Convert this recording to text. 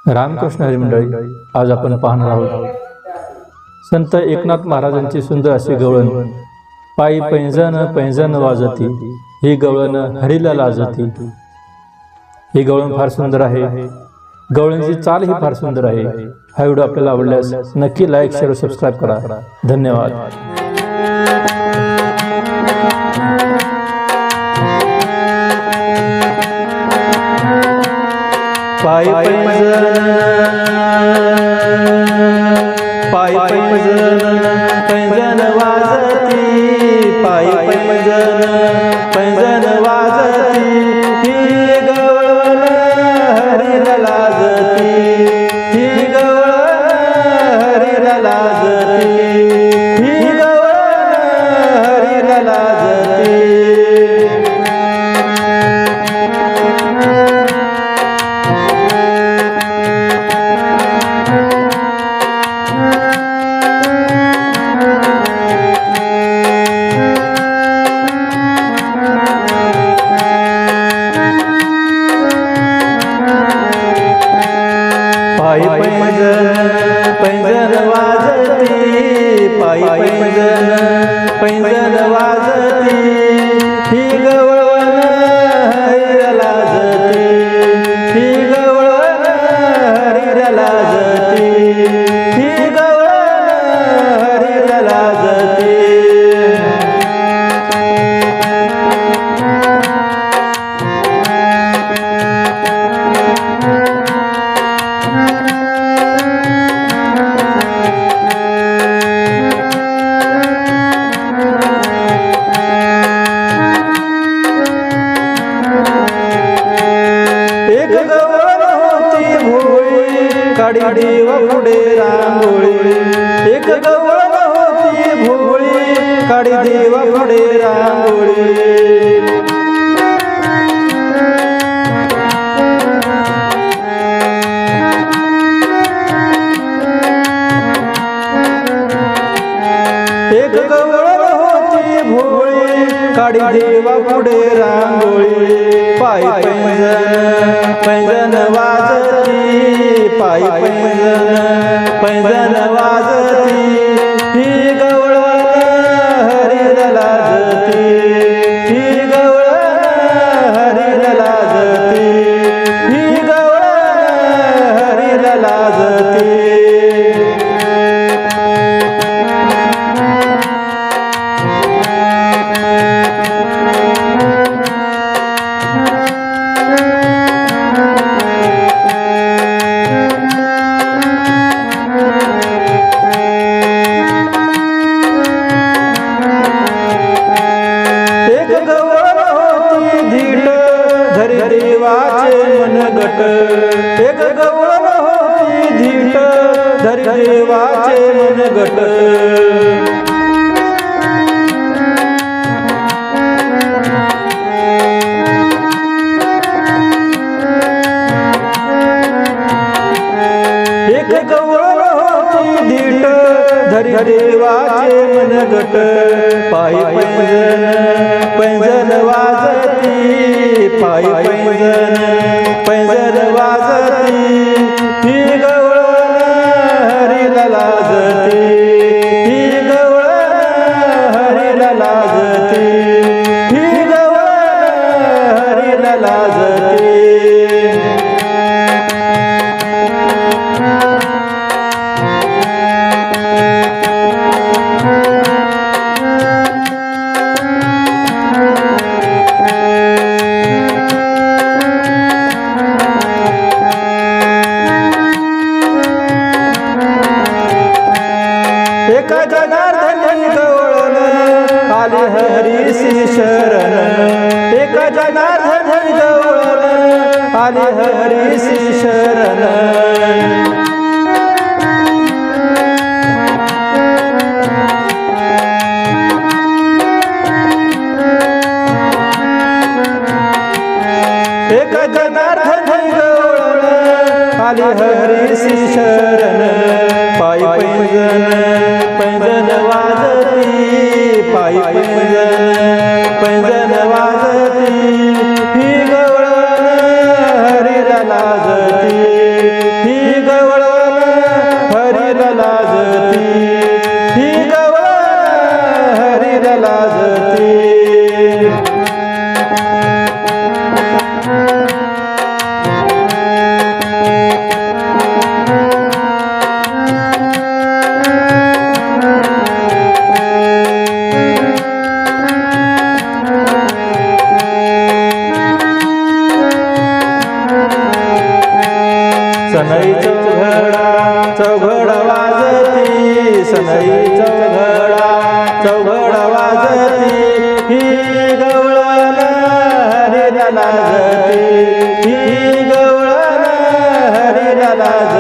रामकृष्ण हरी मंडळी, आज आपण पाहणार आहोत संत एकनाथ महाराजांची सुंदर अशी गवळण. पायी पैंजण पैंजण वाजती, ही गवळण हरीला लाजती. ही गवळण फार सुंदर आहे. गवळणची चाल ही फार सुंदर आहे. हा व्हिडिओ आपल्याला आवडल्यास नक्की लाईक, शेअर, सबस्क्राईब करा. धन्यवाद. पायी पैंजण पैंजण वाजती, पायी पैंजण पैंजण वाजती. ही गवळण हरीला लाजती, ही गवळण हरीला लाजती, ही गवळण हरीला लाजती. पायी पैंजण पैंजण वाजती, पायी पैंजण पैंजण वाजती. ही गवळण हरीला लाजती, ही गवळण हरीला लाजती, ही गवळण हरीला लाजती. एक गवळण होती भोवळी, काडी देवा पुढे रांगोळी. एक गवळण होती भोवळी, काडी देवा पुढे रांगोळी. एक गवळण होती भोवळी, काडी देवा पुढे रांगोळी. पायी पैंजण पैंजण वाजती, पायी पैंजण पैंजण वाजती. ही गवळण हरीला लाजती, ही गवळण हरीला लाजती, ही गवळण हरीला लाजती. एक गवळण होती धीट, धरी देवाचे मनगट. एक गवळण होती धीट, धरी देवाचे मनगट. एक गवळण होती धीट, धरी देवाचे मनगट. पायी पैंजण पैंजण वाजती, पायी पैंजण पैंजण वाजती. ही गवळण हरीला लाजती, ही गवळण हरीला लाजती, ही गवळण हरीला लाजती. एका जनार्दन गवळण आली हरीसी शरण. एका जनार्दन गवळण आली हरीसी शरण. एका जनार्दन गवळण आली हरीसी शरण. पायी पैंजण पैंजण वाजती, पायी पैंजण पैंजण वाजती. ही गवळण हरीला लाजती, ही हरीला लाजती ही गवळण हरीला लाजती सनई चौघडा वाजती सनई चौघडा वाजती ही गवळण हरीला लाजती ही गवळण हरीला लाजती